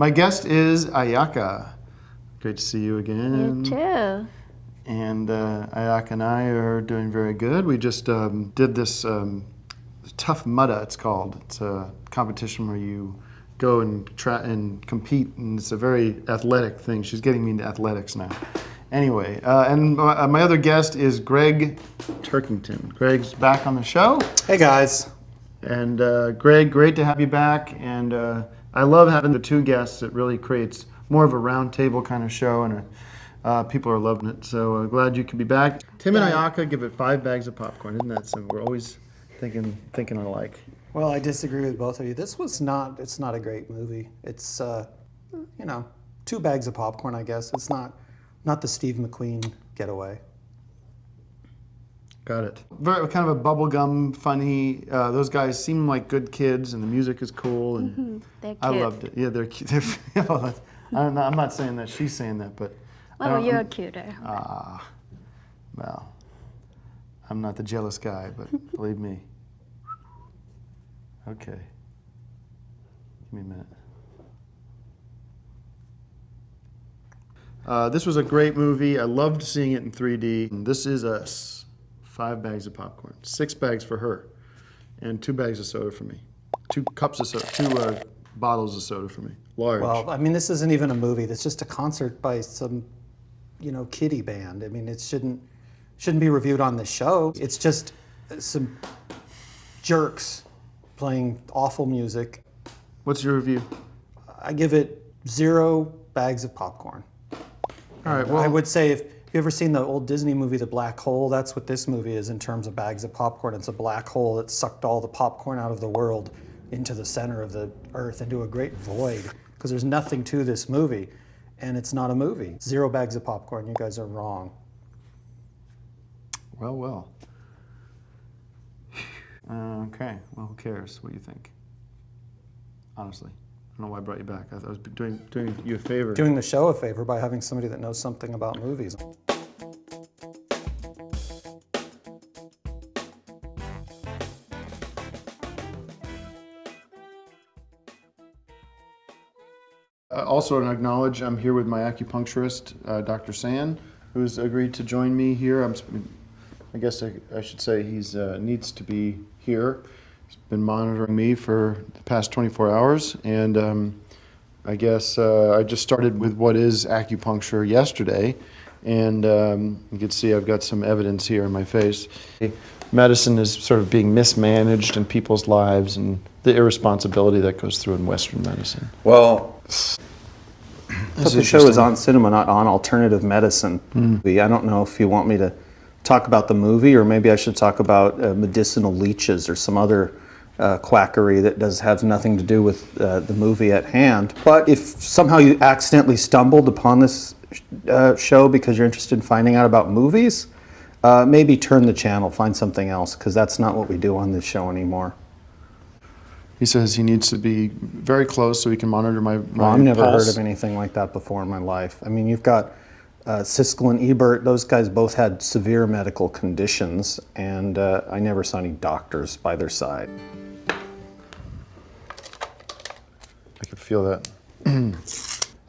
My guest is Ayaka. Great to see you again. You too. And Ayaka and I are doing very good. We just did this Tough Mudda, it's called. It's a competition where you go and try and compete, and it's a very athletic thing. She's getting me into athletics now. Anyway, and my other guest is Gregg Turkington. Gregg's back on the show. Hey guys. And Gregg, great to have you back. And I love having the two guests. It really creates more of a round table kind of show, and people are loving it. So glad you could be back. Tim and Ayaka give it 5 bags of popcorn. Isn't that simple? We're always thinking alike. Well, I disagree with both of you. It's not a great movie. It's, 2 bags of popcorn, I guess. It's not the Steve McQueen getaway. Got it. Very kind of a bubblegum, funny. Those guys seem like good kids, and the music is cool, and They're cute. I loved it. Yeah, they're cute. I don't know. I'm not saying that. She's saying that, but. Well, you're cuter. Well, I'm not the jealous guy, but believe me. Okay. Give me a minute. This was a great movie. I loved seeing it in 3D. And This Is Us. 5 bags of popcorn. 6 bags for her. And 2 bags of soda for me. 2 cups of soda. 2 bottles of soda for me. Large. Well, I mean, this isn't even a movie. It's just a concert by some, kiddie band. I mean, it shouldn't be reviewed on the show. It's just some jerks playing awful music. What's your review? I give it 0 bags of popcorn. All right, well, I would say if you ever seen the old Disney movie, The Black Hole, that's what this movie is in terms of bags of popcorn. It's a black hole that sucked all the popcorn out of the world into the center of the earth, into a great void, because there's nothing to this movie, and it's not a movie. 0 bags of popcorn. You guys are wrong. Well. Okay, well, who cares what you think? Honestly. I don't know why I brought you back. I was doing you a favor. Doing the show a favor by having somebody that knows something about movies. Also, to acknowledge, I'm here with my acupuncturist, Dr. San, who's agreed to join me here. I guess I should say he's needs to be here. He's been monitoring me for the past 24 hours, and I guess I just started with what is acupuncture yesterday, and you can see I've got some evidence here in my face. Medicine is sort of being mismanaged in people's lives, and the irresponsibility that goes through in Western medicine. Well, the show is on cinema, not on alternative medicine. I don't know if you want me to talk about the movie, or maybe I should talk about medicinal leeches or some other quackery that has nothing to do with the movie at hand. But if somehow you accidentally stumbled upon this show because you're interested in finding out about movies, maybe turn the channel, find something else, because that's not what we do on this show anymore. He says he needs to be very close so he can monitor my Well, I've never pulse. heard of anything like that before in my life. I mean, you've got Siskel and Ebert. Those guys both had severe medical conditions, and I never saw any doctors by their side. I can feel that.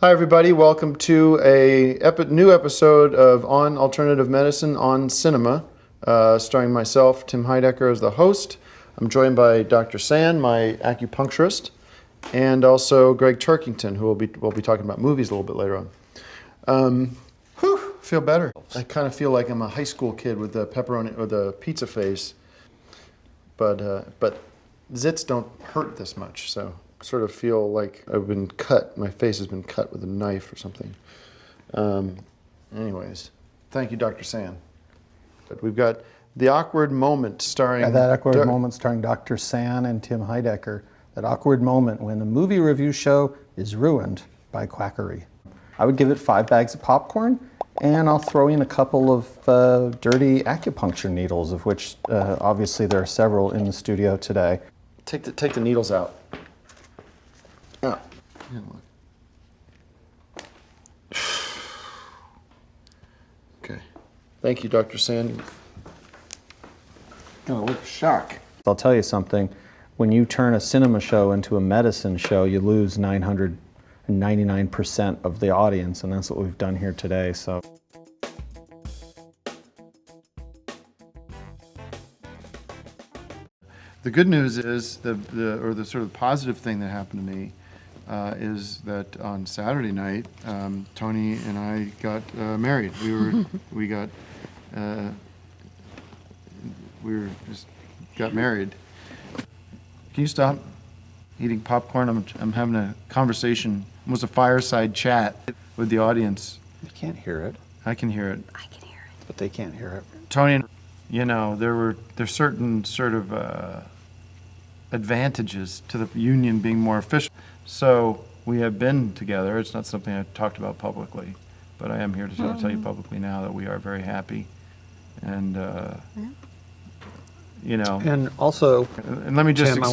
Hi, everybody. Welcome to a new episode of On Alternative Medicine on Cinema, starring myself, Tim Heidecker, as the host. I'm joined by Dr. San, my acupuncturist, and also Gregg Turkington, who we'll be talking about movies a little bit later on. Feel better. I kind of feel like I'm a high school kid with the pepperoni or the pizza face, but zits don't hurt this much, so I sort of feel like I've been cut. My face has been cut with a knife or something. Anyways, thank you, Dr. San. But we've got The Awkward Moment starring... That awkward moment starring Dr. San and Tim Heidecker. That awkward moment when the movie review show is ruined by quackery. I would give it 5 bags of popcorn, and I'll throw in a couple of dirty acupuncture needles, of which obviously there are several in the studio today. Take the needles out. Oh. Okay. Thank you, Dr. San. Oh, what a shock. I'll tell you something. When you turn a cinema show into a medicine show, you lose 99% of the audience, and that's what we've done here today. So. The good news is the sort of positive thing that happened to me is that on Saturday night, Tony and I got married. We just got married. Can you stop eating popcorn? I'm having a conversation. It was a fireside chat with the audience. You can't hear it. I can hear it. I can hear it. But they can't hear it. Tony, there's certain sort of advantages to the union being more official. So we have been together. It's not something I talked about publicly, but I am here to tell you publicly now that we are very happy. And, And also, and let me just, Tim,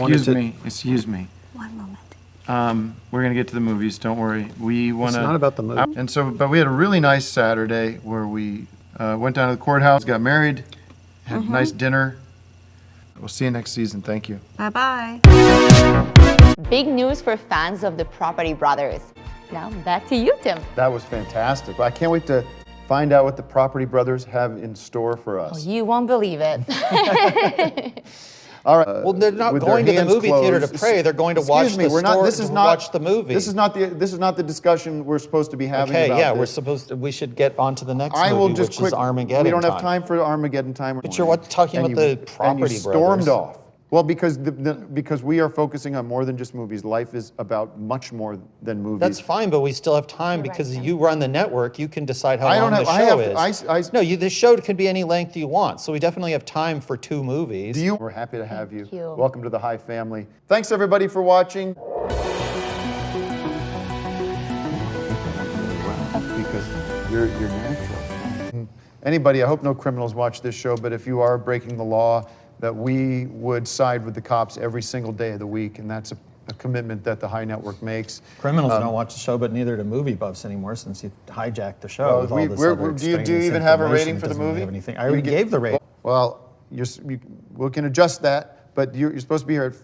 excuse me. One moment. We're going to get to the movies, don't worry. We want to. it's not about the movie. But we had a really nice Saturday where we went down to the courthouse, got married, had a nice dinner. We'll see you next season. Thank you. Bye-bye. Big news for fans of the Property Brothers. Now back to you, Tim. That was fantastic. I can't wait to find out what the Property Brothers have in store for us. You won't believe it. All right. Well, they're not with going their to the hands movie theater to closed. pray. They're going to watch Excuse me, the we're not- store this is to not- watch the movie. This is not the discussion we're supposed to be having. Okay, about yeah, this. we should get on to the next I movie, will just which quick. is Armageddon. We don't have time for Armageddon time. But you're talking about the Property and you stormed Brothers. off. Well, because because we are focusing on more than just movies. Life is about much more than movies. That's fine, but we still have time because Tim. you run the network. You can decide how I long don't the have- show I is. have- No, the show can be any length you want. So we definitely have time for 2 movies. We're happy to have you. Thank you. Welcome to the High family. Thanks everybody for watching. Because you're natural. Anybody, I hope no criminals watch this show, but if you are breaking the law, that we would side with the cops every single day of the week, and that's a commitment that the High Network makes. Criminals don't watch the show, but neither do movie buffs anymore since you hijacked the show with all this other do you extraneous even have a information. rating for the Doesn't really movie? have anything. I already gave the rating. Well, we can adjust that, but you're supposed to be here at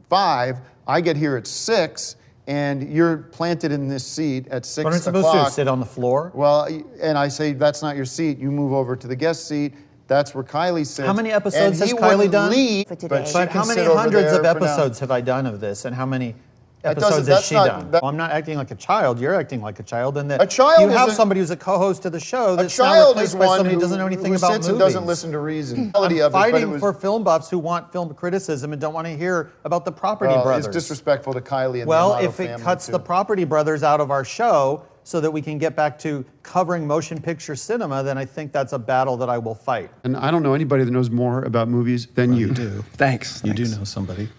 5. I get here at 6, and you're planted in this seat at 6 What am I supposed to do, sit on the floor? Well, and I say, that's not your seat. You move over to the guest seat. That's where Kylie sits. How many episodes and has he Kylie wouldn't done? leave, For today. but she But can how many sit over hundreds there of for now. episodes have I done of this, and how many doesn't- episodes has that's she not- done? that- Well, I'm not acting like a child. You're acting like a child, and that A child you have isn't- somebody who's a co-host to the show A that's now child replaced is by one somebody who, who doesn't know anything who about sits movies. and doesn't listen to reason. I'm fighting for film buffs who want film criticism and don't want to hear about the Property Brothers. It's disrespectful to Kylie and Well, the Amato if it family, cuts too. the Property Brothers out of our show so that we can get back to covering motion picture cinema, then I think that's a battle that I will fight. And I don't know anybody that knows more about movies than you do. Thanks. You do know somebody.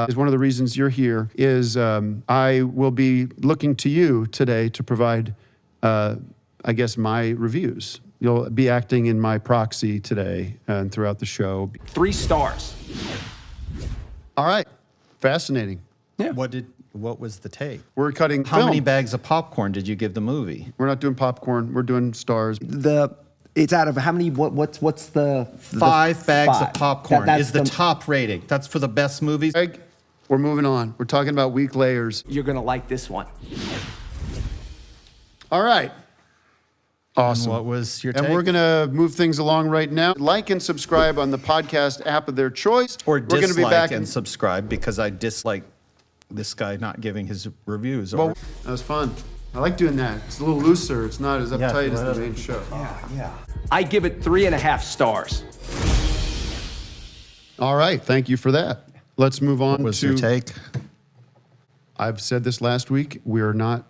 Is one of the reasons you're here is I will be looking to you today to provide, I guess, my reviews. You'll be acting in my proxy today and throughout the show. 3 stars. All right. Fascinating. What was the take? We're cutting How film. many bags of popcorn did you give the movie? We're not doing popcorn. We're doing stars. It's out of how many? What's the 5 bags five? of popcorn That's is the top rating. That's for the best movies. Greg, we're moving on. We're talking about weak layers. You're going to like this one. All right. Awesome. What was your And take? we're going to move things along right now. Like and subscribe on the podcast app of their choice. Or we're going to be dislike back and subscribe because I dislike this guy not giving his reviews. Or, Well, that was fun. I like doing that. It's a little looser. It's not as uptight as the main show. I give it 3.5 stars. All right. Thank you for that. Let's move on what was to. your take? I've said this last week. We are not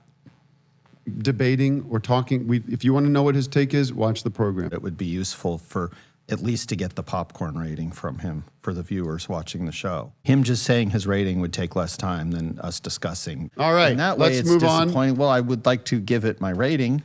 debating or talking. If you want to know what his take is, watch the program. It would be useful for at least to get the popcorn rating from him for the viewers watching the show. Him just saying his rating would take less time than us discussing. All right, And that way let's it's move on. disappointing. Well, I would like to give it my rating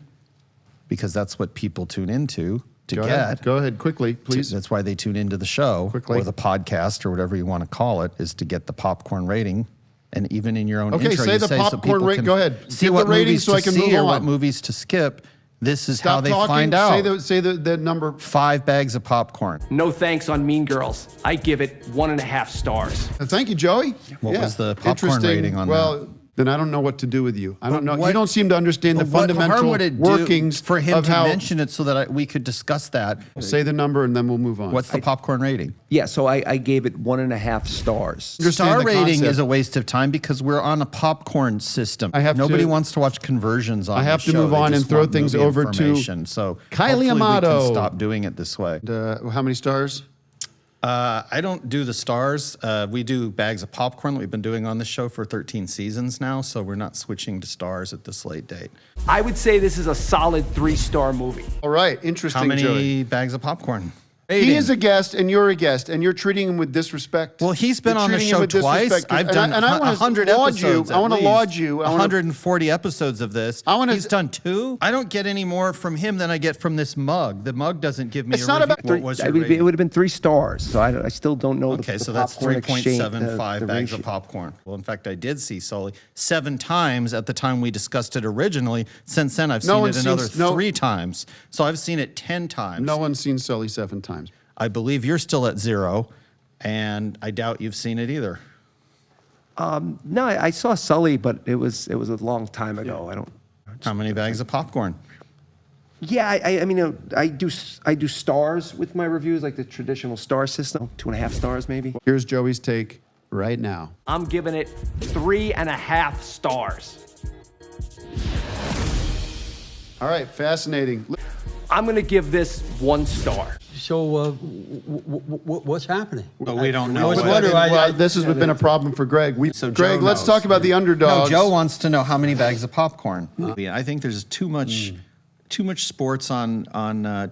because that's what people tune into to Go get. ahead. Go ahead quickly, please. That's why they tune into the show Quickly. or the podcast or whatever you want to call it, is to get the popcorn rating. And even in your own Okay, intro, say you the say so popcorn people rate- can go ahead. see Give what the rating movies so to I can see move or what on. movies to skip. This is how Stop they talking. find out. Say the number. 5 bags of popcorn. No thanks on Mean Girls. I give it 1.5 stars. Thank you, Joey. What was the popcorn Interesting. rating on well, then I don't know what to do with you. I don't know. You what- don't seem to understand the But what harm fundamental would it do workings for him of to how. mention it so that we could discuss that? Say the number and then we'll move on. What's the popcorn rating? Yeah, so I gave it 1.5 stars. Understand Star the rating concept. is a waste of time because we're on a popcorn system. Nobody wants to watch conversions on I have the to show. move They on just and throw want things movie over to information. So Kylie hopefully Amato. we can stop doing it this way. How many stars? I don't do the stars. We do bags of popcorn that we've been doing on this show for 13 seasons now, so we're not switching to stars at this late date. I would say this is a solid 3-star movie. All right, interesting, How many Joey. bags of popcorn? He is a guest, and you're a guest, and you're treating him with disrespect. Well, he's been You're on the treating him show with twice. disrespect. I've done and I wanna 100 laud episodes. you. I want to laud you. 140 episodes of this. He's done 2. I don't get any more from him than I get from this mug. The mug doesn't give me It's a not review. about- What was your It would rating? have been 3 stars. So I still don't know Okay, the so that's popcorn exchange, 3.75 the bags ratio. of popcorn. Well, in fact, I did see Sully 7 times at the time we discussed it originally. Since then, I've No seen one's it seen- another no- 3 times. So I've seen it 10 times. No one's seen Sully 7 times. I believe you're still at 0, and I doubt you've seen it either. No, I saw Sully, but it was a long time ago. I don't. How many bags of popcorn? Yeah, I mean, I do stars with my reviews, like the traditional star system. 2.5 stars, maybe. Here's Joey's take right now. I'm giving it 3.5 stars. All right, fascinating. I'm going to give this 1 star. So what's happening? But we don't know. I was what- wondering. Well, this has been a problem for Greg. So Greg, Joe let's knows. talk about the No, underdogs. Joe wants to know how many bags of popcorn. I think there's too much sports on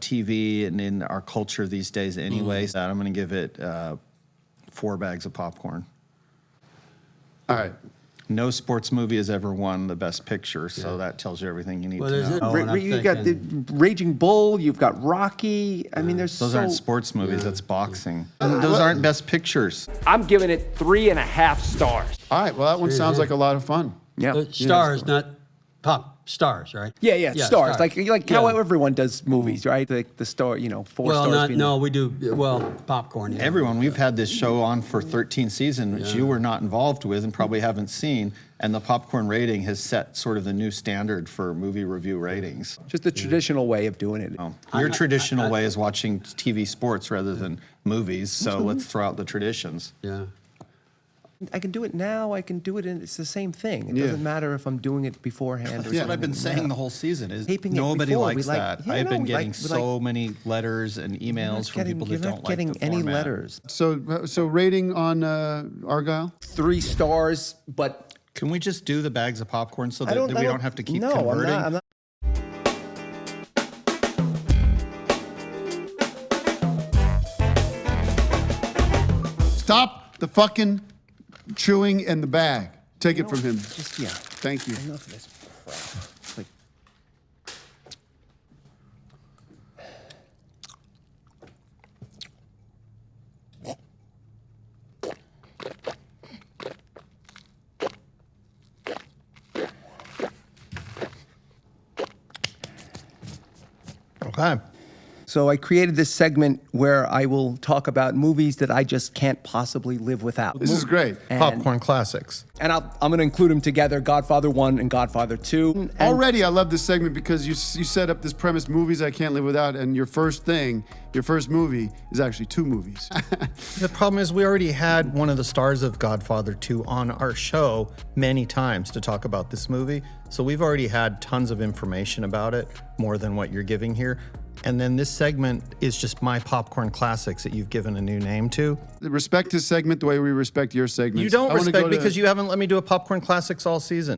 TV and in our culture these days anyway. So I'm going to give it 4 bags of popcorn. All right. No sports movie has ever won the best picture, so that tells you everything you need Well, to there's know. it. and I'm You got the Raging Bull. You've got Rocky. I mean, there's Those so. aren't sports movies, that's boxing. And those aren't best pictures. I'm giving it 3.5 stars. All right. Well, that one sounds like a lot of fun. Yeah. Stars, not pop stars, right? Yeah, stars. Like how Yeah. everyone does movies, right? Like the star, 4 Well, stars. not being no, we do popcorn. Yeah. Everyone, we've had this show on for 13 seasons, which you were not involved with and probably haven't seen. And the popcorn rating has set sort of the new standard for movie review ratings. just the traditional way of doing it. Your traditional way is watching TV sports rather than movies, so let's throw out the traditions. Yeah. I can do it now. I can do it, and it's the same thing. It Yeah. doesn't matter if I'm doing it beforehand or That's what I've been saying the whole season is Taping it nobody before, we likes like- that. yeah, I've no, been we getting like- so many letters and emails from people that You're don't not like getting the any format. letters. So rating on Argyle? 3 stars, but Can we just do the bags of popcorn so I that, don't. we don't have to keep no, converting? I'm not. Stop the fucking chewing in the bag. Take it from him. Just yeah. Thank you. Enough of this crap. It's like, Okay. So I created this segment where I will talk about movies that I just can't possibly live without. This is great. And, Popcorn classics. And I'm going to include them together: Godfather 1 and Godfather 2. And Already, I love this segment because you set up this premise: movies I can't live without, and your first movie is actually 2 movies. The problem is we already had one of the stars of Godfather 2 on our show many times to talk about this movie. So we've already had tons of information about it, more than what you're giving here. And then this segment is just my popcorn classics that you've given a new name to. Respect his segment the way we respect your segment. You don't respect because you haven't let me do a popcorn classics all season.